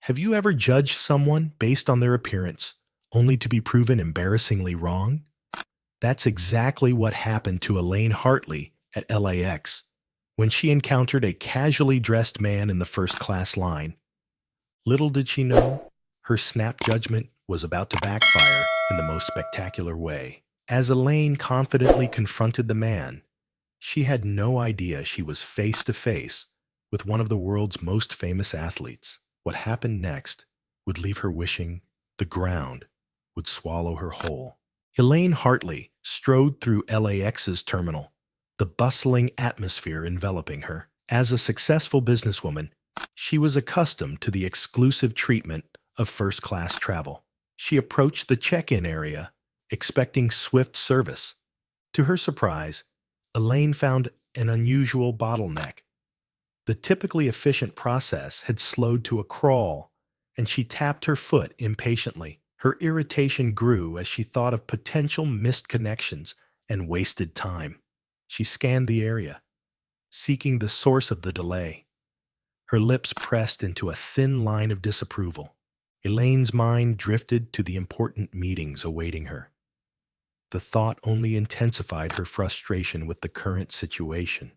Have you ever judged someone based on their appearance, only to be proven embarrassingly wrong? That's exactly what happened to Elaine Hartley at LAX when she encountered a casually dressed man in the first-class line. Little did she know, her snap judgment was about to backfire in the most spectacular way. As Elaine confidently confronted the man, she had no idea she was face to face with one of the world's most famous athletes. What happened next would leave her wishing the ground would swallow her whole. Elaine Hartley strode through LAX's terminal, the bustling atmosphere enveloping her. As a successful businesswoman, she was accustomed to the exclusive treatment of first-class travel. She approached the check-in area, expecting swift service. To her surprise, Elaine found an unusual bottleneck. The typically efficient process had slowed to a crawl, and she tapped her foot impatiently. Her irritation grew as she thought of potential missed connections and wasted time. She scanned the area, seeking the source of the delay. Her lips pressed into a thin line of disapproval. Elaine's mind drifted to the important meetings awaiting her. The thought only intensified her frustration with the current situation.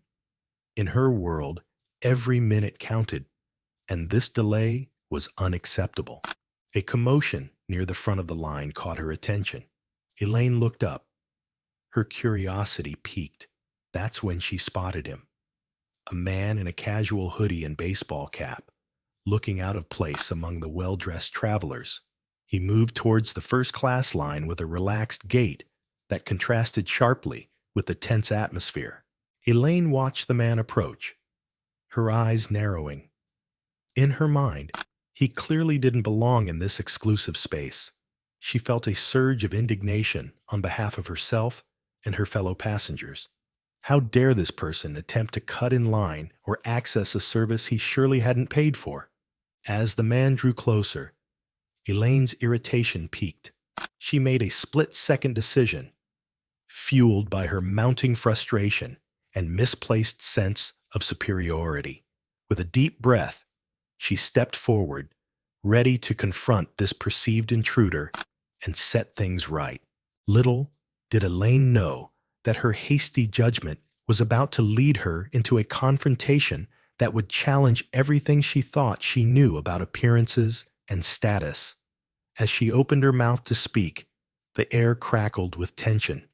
In her world, every minute counted, and this delay was unacceptable. A commotion near the front of the line caught her attention. Elaine looked up. Her curiosity piqued. That's when she spotted him. A man in a casual hoodie and baseball cap, looking out of place among the well-dressed travelers. He moved towards the first-class line with a relaxed gait that contrasted sharply with the tense atmosphere. Elaine watched the man approach, her eyes narrowing. In her mind, he clearly didn't belong in this exclusive space. She felt a surge of indignation on behalf of herself and her fellow passengers. How dare this person attempt to cut in line or access a service he surely hadn't paid for? As the man drew closer, Elaine's irritation peaked. She made a split-second decision, fueled by her mounting frustration and misplaced sense of superiority. With a deep breath, she stepped forward, ready to confront this perceived intruder and set things right. Little did Elaine know that her hasty judgment was about to lead her into a confrontation that would challenge everything she thought she knew about appearances and status. As she opened her mouth to speak, the air crackled with tension,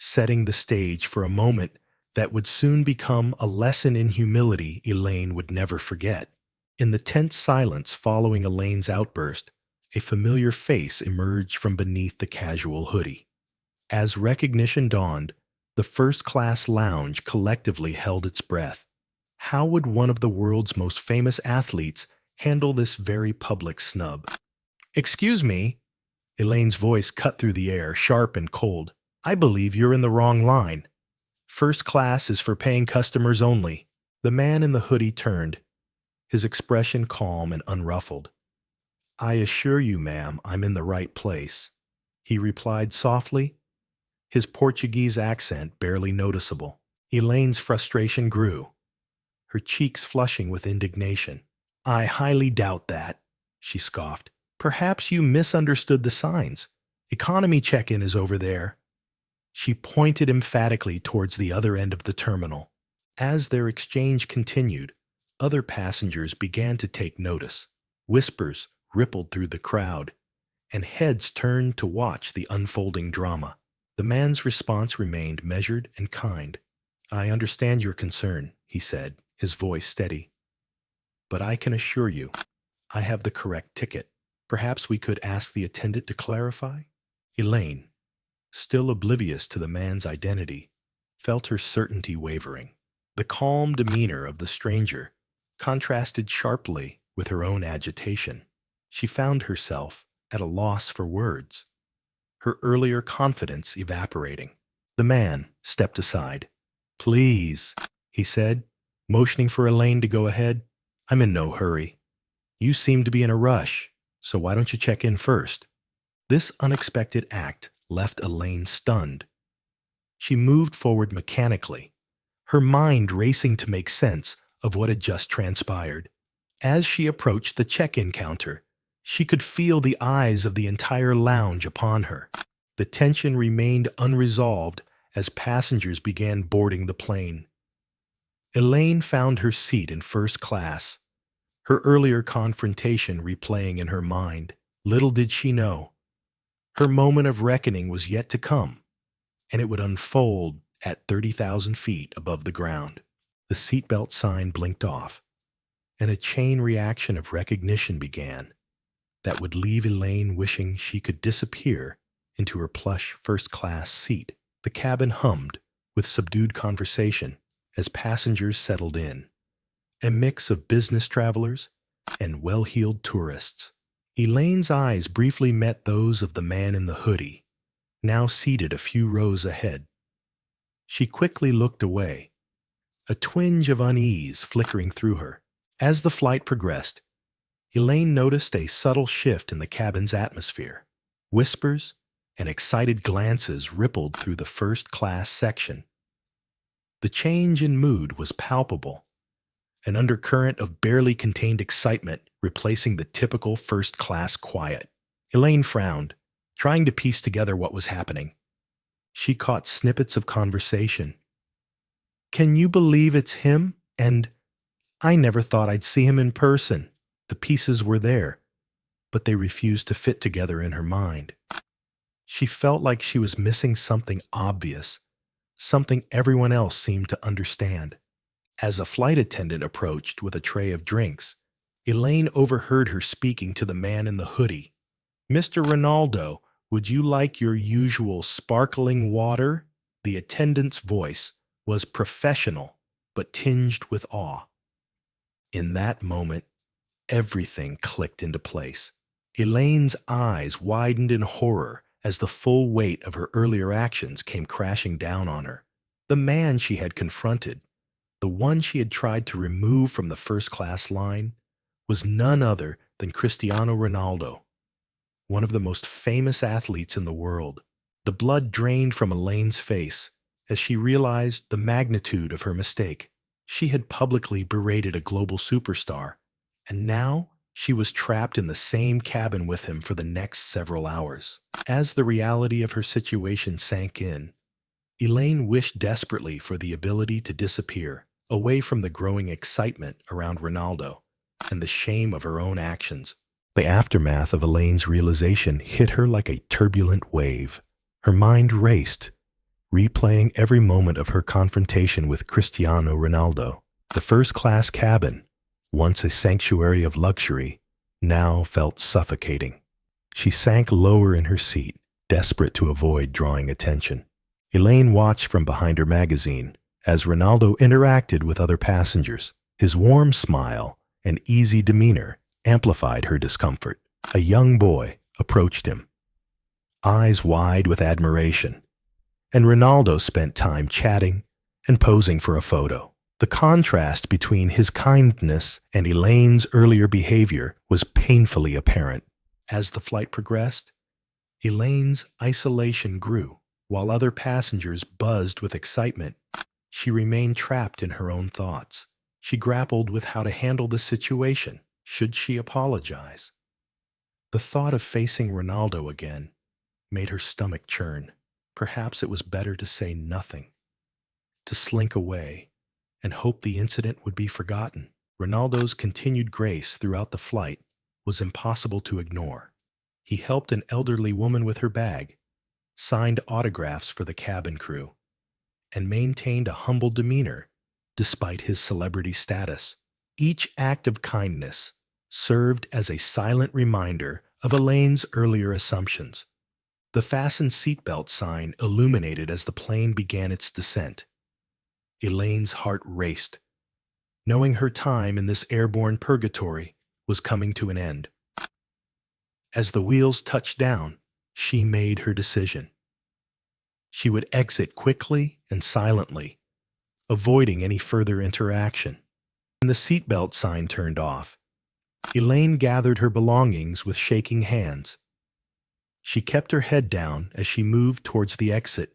setting the stage for a moment that would soon become a lesson in humility Elaine would never forget. In the tense silence following Elaine's outburst, a familiar face emerged from beneath the casual hoodie. As recognition dawned, the first-class lounge collectively held its breath. How would one of the world's most famous athletes handle this very public snub? "Excuse me," Elaine's voice cut through the air, sharp and cold. "I believe you're in the wrong line. First class is for paying customers only." The man in the hoodie turned, his expression calm and unruffled. "I assure you, ma'am, I'm in the right place," he replied softly, his Portuguese accent barely noticeable. Elaine's frustration grew, her cheeks flushing with indignation. "I highly doubt that," she scoffed. "Perhaps you misunderstood the signs. Economy check-in is over there." She pointed emphatically towards the other end of the terminal. As their exchange continued, other passengers began to take notice. Whispers rippled through the crowd, and heads turned to watch the unfolding drama. The man's response remained measured and kind. "I understand your concern," he said, his voice steady. "But I can assure you, I have the correct ticket. Perhaps we could ask the attendant to clarify?" Elaine, still oblivious to the man's identity, felt her certainty wavering. The calm demeanor of the stranger contrasted sharply with her own agitation. She found herself at a loss for words, her earlier confidence evaporating. The man stepped aside. "Please," he said, motioning for Elaine to go ahead. "I'm in no hurry. You seem to be in a rush, so why don't you check in first?" This unexpected act left Elaine stunned. She moved forward mechanically, her mind racing to make sense of what had just transpired. As she approached the check-in counter, she could feel the eyes of the entire lounge upon her. The tension remained unresolved as passengers began boarding the plane. Elaine found her seat in first class, her earlier confrontation replaying in her mind. Little did she know, her moment of reckoning was yet to come, and it would unfold at 30,000 feet above the ground. The seatbelt sign blinked off, and a chain reaction of recognition began that would leave Elaine wishing she could disappear into her plush first-class seat. The cabin hummed with subdued conversation as passengers settled in, a mix of business travelers and well-heeled tourists. Elaine's eyes briefly met those of the man in the hoodie, now seated a few rows ahead. She quickly looked away, a twinge of unease flickering through her. As the flight progressed, Elaine noticed a subtle shift in the cabin's atmosphere. Whispers and excited glances rippled through the first-class section. The change in mood was palpable, an undercurrent of barely contained excitement replacing the typical first-class quiet. Elaine frowned, trying to piece together what was happening. She caught snippets of conversation. "Can you believe it's him?" And, "I never thought I'd see him in person." The pieces were there, but they refused to fit together in her mind. She felt like she was missing something obvious, something everyone else seemed to understand. As a flight attendant approached with a tray of drinks, Elaine overheard her speaking to the man in the hoodie. "Mr. Ronaldo, would you like your usual sparkling water?" The attendant's voice was professional, but tinged with awe. In that moment, everything clicked into place. Elaine's eyes widened in horror as the full weight of her earlier actions came crashing down on her. The man she had confronted, the one she had tried to remove from the first-class line, was none other than Cristiano Ronaldo, one of the most famous athletes in the world. The blood drained from Elaine's face as she realized the magnitude of her mistake. She had publicly berated a global superstar, and now she was trapped in the same cabin with him for the next several hours. As the reality of her situation sank in, Elaine wished desperately for the ability to disappear, away from the growing excitement around Ronaldo and the shame of her own actions. The aftermath of Elaine's realization hit her like a turbulent wave. Her mind raced, replaying every moment of her confrontation with Cristiano Ronaldo. The first-class cabin, once a sanctuary of luxury, now felt suffocating. She sank lower in her seat, desperate to avoid drawing attention. Elaine watched from behind her magazine as Ronaldo interacted with other passengers. His warm smile and easy demeanor amplified her discomfort. A young boy approached him, eyes wide with admiration, and Ronaldo spent time chatting and posing for a photo. The contrast between his kindness and Elaine's earlier behavior was painfully apparent. As the flight progressed, Elaine's isolation grew. While other passengers buzzed with excitement, she remained trapped in her own thoughts. She grappled with how to handle the situation. Should she apologize? The thought of facing Ronaldo again made her stomach churn. Perhaps it was better to say nothing, to slink away, and hope the incident would be forgotten. Ronaldo's continued grace throughout the flight was impossible to ignore. He helped an elderly woman with her bag, signed autographs for the cabin crew, and maintained a humble demeanor despite his celebrity status. Each act of kindness served as a silent reminder of Elaine's earlier assumptions. The fasten seatbelt sign illuminated as the plane began its descent. Elaine's heart raced, knowing her time in this airborne purgatory was coming to an end. As the wheels touched down, she made her decision. She would exit quickly and silently, avoiding any further interaction. When the seatbelt sign turned off, Elaine gathered her belongings with shaking hands. She kept her head down as she moved towards the exit,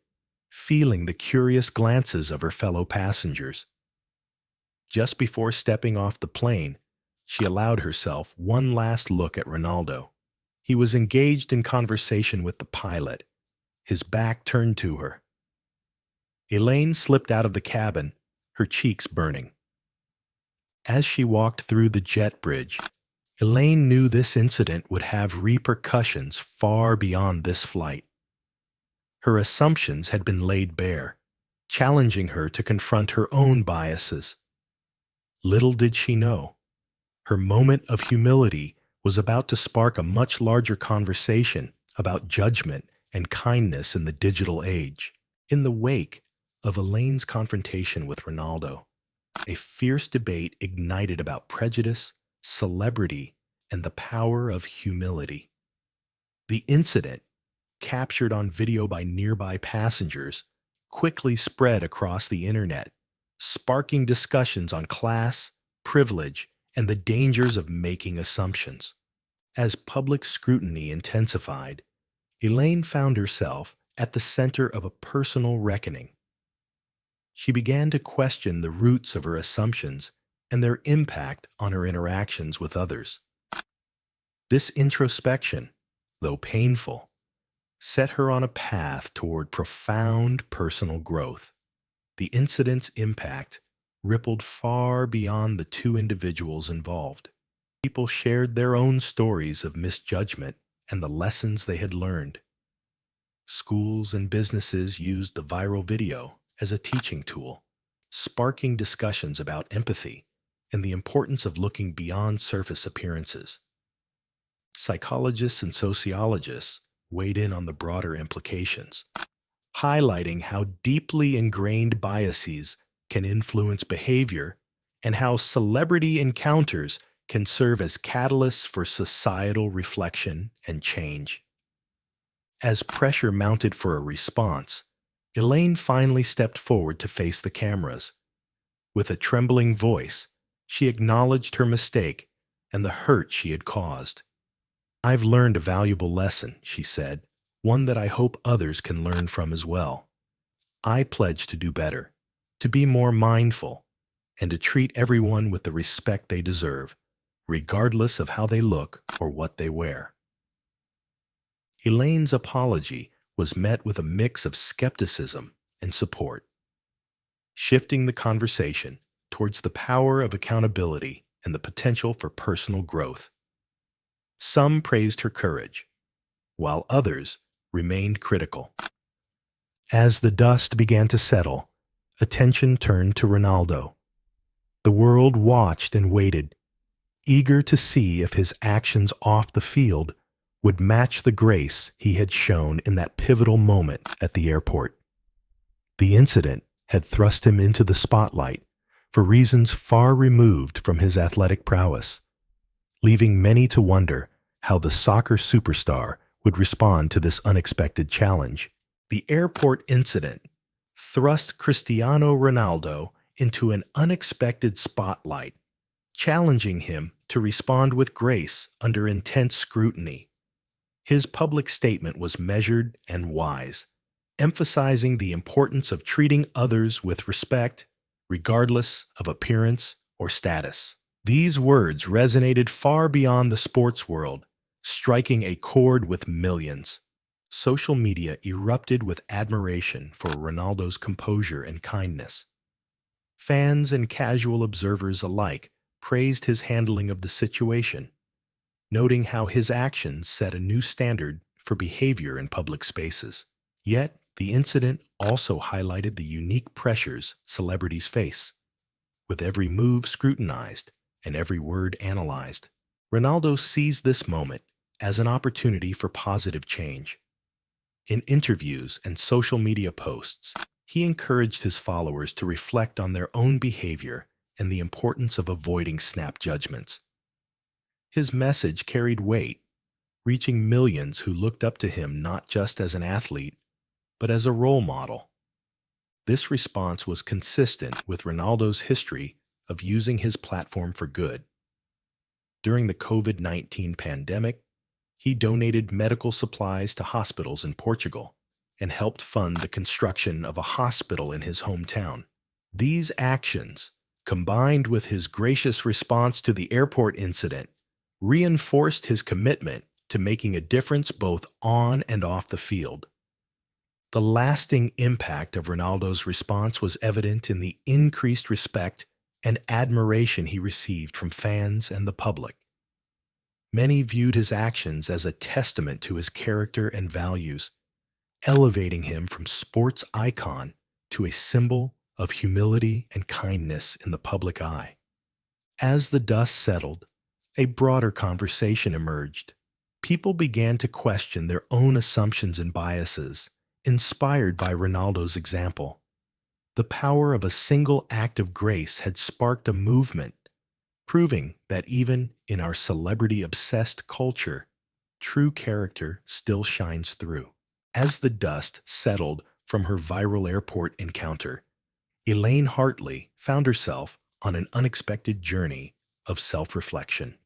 feeling the curious glances of her fellow passengers. Just before stepping off the plane, She allowed herself one last look at Ronaldo. He was engaged in conversation with the pilot, his back turned to her. Elaine slipped out of the cabin, her cheeks burning. As she walked through the jet bridge, Elaine knew this incident would have repercussions far beyond this flight. Her assumptions had been laid bare, challenging her to confront her own biases. Little did she know, her moment of humility was about to spark a much larger conversation about judgment and kindness in the digital age. In the wake of Elaine's confrontation with Ronaldo, a fierce debate ignited about prejudice, celebrity, and the power of humility. The incident, captured on video by nearby passengers, quickly spread across the internet, sparking discussions on class, privilege, and the dangers of making assumptions. As public scrutiny intensified, Elaine found herself at the center of a personal reckoning. She began to question the roots of her assumptions and their impact on her interactions with others. This introspection, though painful, set her on a path toward profound personal growth. The incident's impact rippled far beyond the two individuals involved. People shared their own stories of misjudgment and the lessons they had learned. Schools and businesses used the viral video as a teaching tool, sparking discussions about empathy and the importance of looking beyond surface appearances. Psychologists and sociologists weighed in on the broader implications, highlighting how deeply ingrained biases can influence behavior and how celebrity encounters can serve as catalysts for societal reflection and change. As pressure mounted for a response, Elaine finally stepped forward to face the cameras. With a trembling voice, she acknowledged her mistake and the hurt she had caused. "I've learned a valuable lesson," she said, "one that I hope others can learn from as well. I pledge to do better, to be more mindful, and to treat everyone with the respect they deserve, regardless of how they look or what they wear." Elaine's apology was met with a mix of skepticism and support, shifting the conversation towards the power of accountability and the potential for personal growth. Some praised her courage, while others remained critical. As the dust began to settle, attention turned to Ronaldo. The world watched and waited, eager to see if his actions off the field would match the grace he had shown in that pivotal moment at the airport. The incident had thrust him into the spotlight for reasons far removed from his athletic prowess, leaving many to wonder how the soccer superstar would respond to this unexpected challenge. The airport incident thrust Cristiano Ronaldo into an unexpected spotlight, challenging him to respond with grace under intense scrutiny. His public statement was measured and wise, emphasizing the importance of treating others with respect, regardless of appearance or status. These words resonated far beyond the sports world, striking a chord with millions. Social media erupted with admiration for Ronaldo's composure and kindness. Fans and casual observers alike praised his handling of the situation, noting how his actions set a new standard for behavior in public spaces. Yet, the incident also highlighted the unique pressures celebrities face. With every move scrutinized and every word analyzed, Ronaldo seized this moment as an opportunity for positive change. In interviews and social media posts, he encouraged his followers to reflect on their own behavior and the importance of avoiding snap judgments. His message carried weight, reaching millions who looked up to him not just as an athlete, but as a role model. This response was consistent with Ronaldo's history of using his platform for good. During the COVID-19 pandemic, he donated medical supplies to hospitals in Portugal and helped fund the construction of a hospital in his hometown. These actions, combined with his gracious response to the airport incident, reinforced his commitment to making a difference both on and off the field. The lasting impact of Ronaldo's response was evident in the increased respect and admiration he received from fans and the public. Many viewed his actions as a testament to his character and values, elevating him from sports icon to a symbol of humility and kindness in the public eye. As the dust settled, a broader conversation emerged. People began to question their own assumptions and biases, inspired by Ronaldo's example. The power of a single act of grace had sparked a movement, proving that even in our celebrity-obsessed culture, true character still shines through. As the dust settled from her viral airport encounter, Elaine Hartley found herself on an unexpected journey of self-reflection.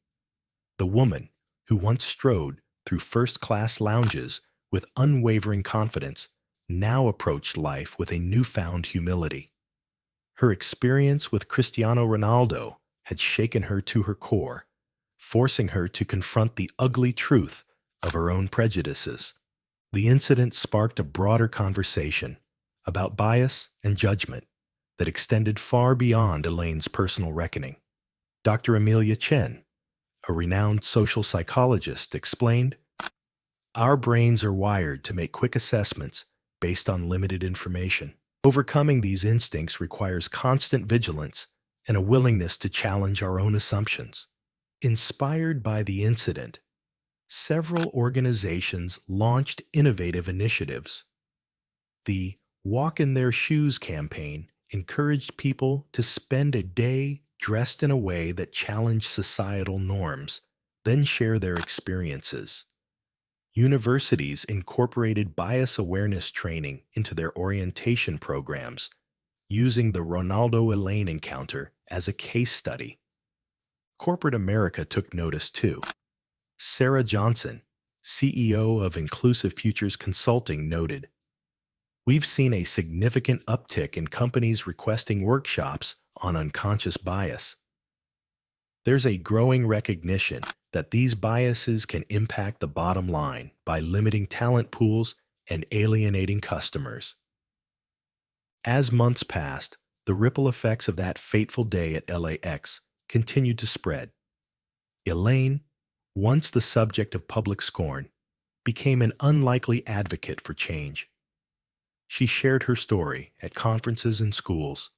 The woman who once strode through first-class lounges with unwavering confidence now approached life with a newfound humility. Her experience with Cristiano Ronaldo had shaken her to her core, forcing her to confront the ugly truth of her own prejudices. The incident sparked a broader conversation about bias and judgment that extended far beyond Elaine's personal reckoning. Dr. Amelia Chen, a renowned social psychologist, explained, "Our brains are wired to make quick assessments based on limited information. Overcoming these instincts requires constant vigilance and a willingness to challenge our own assumptions." Inspired by the incident, several organizations launched innovative initiatives. The Walk in Their Shoes campaign encouraged people to spend a day dressed in a way that challenged societal norms, then share their experiences. Universities incorporated bias awareness training into their orientation programs, using the Ronaldo-Elaine encounter as a case study. Corporate America took notice too. Sarah Johnson, CEO of Inclusive Futures Consulting, noted, "We've seen a significant uptick in companies requesting workshops on unconscious bias. There's a growing recognition that these biases can impact the bottom line by limiting talent pools and alienating customers." As months passed, the ripple effects of that fateful day at LAX continued to spread. Elaine, once the subject of public scorn, became an unlikely advocate for change. She shared her story at conferences and schools,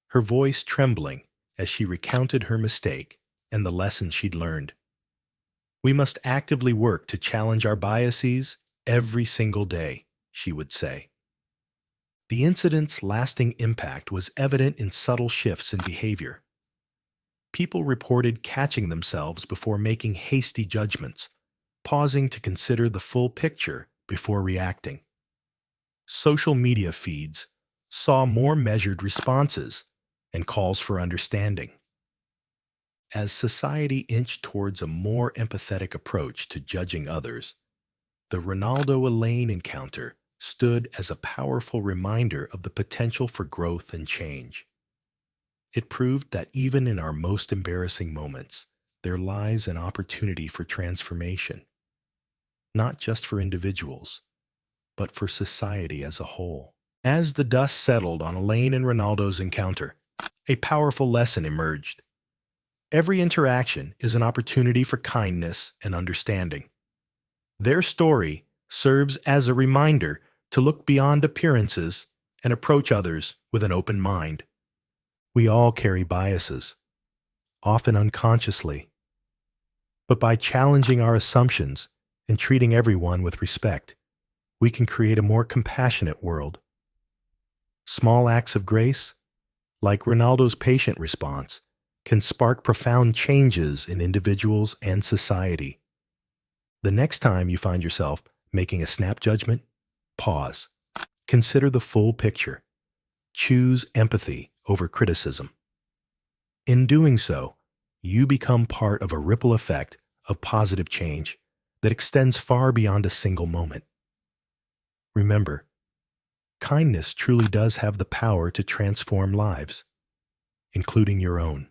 her voice trembling as she recounted her mistake and the lessons she'd learned. "We must actively work to challenge our biases every single day," she would say. The incident's lasting impact was evident in subtle shifts in behavior. People reported catching themselves before making hasty judgments, pausing to consider the full picture before reacting. Social media feeds saw more measured responses and calls for understanding. As society inched towards a more empathetic approach to judging others, the Ronaldo-Elaine encounter stood as a powerful reminder of the potential for growth and change. It proved that even in our most embarrassing moments, there lies an opportunity for transformation, not just for individuals, but for society as a whole. As the dust settled on Elaine and Ronaldo's encounter, a powerful lesson emerged. Every interaction is an opportunity for kindness and understanding. Their story serves as a reminder to look beyond appearances and approach others with an open mind. We all carry biases, often unconsciously. But by challenging our assumptions and treating everyone with respect, we can create a more compassionate world. Small acts of grace, like Ronaldo's patient response, can spark profound changes in individuals and society. The next time you find yourself making a snap judgment, pause. Consider the full picture. Choose empathy over criticism. In doing so, you become part of a ripple effect of positive change that extends far beyond a single moment. Remember, kindness truly does have the power to transform lives. including your own.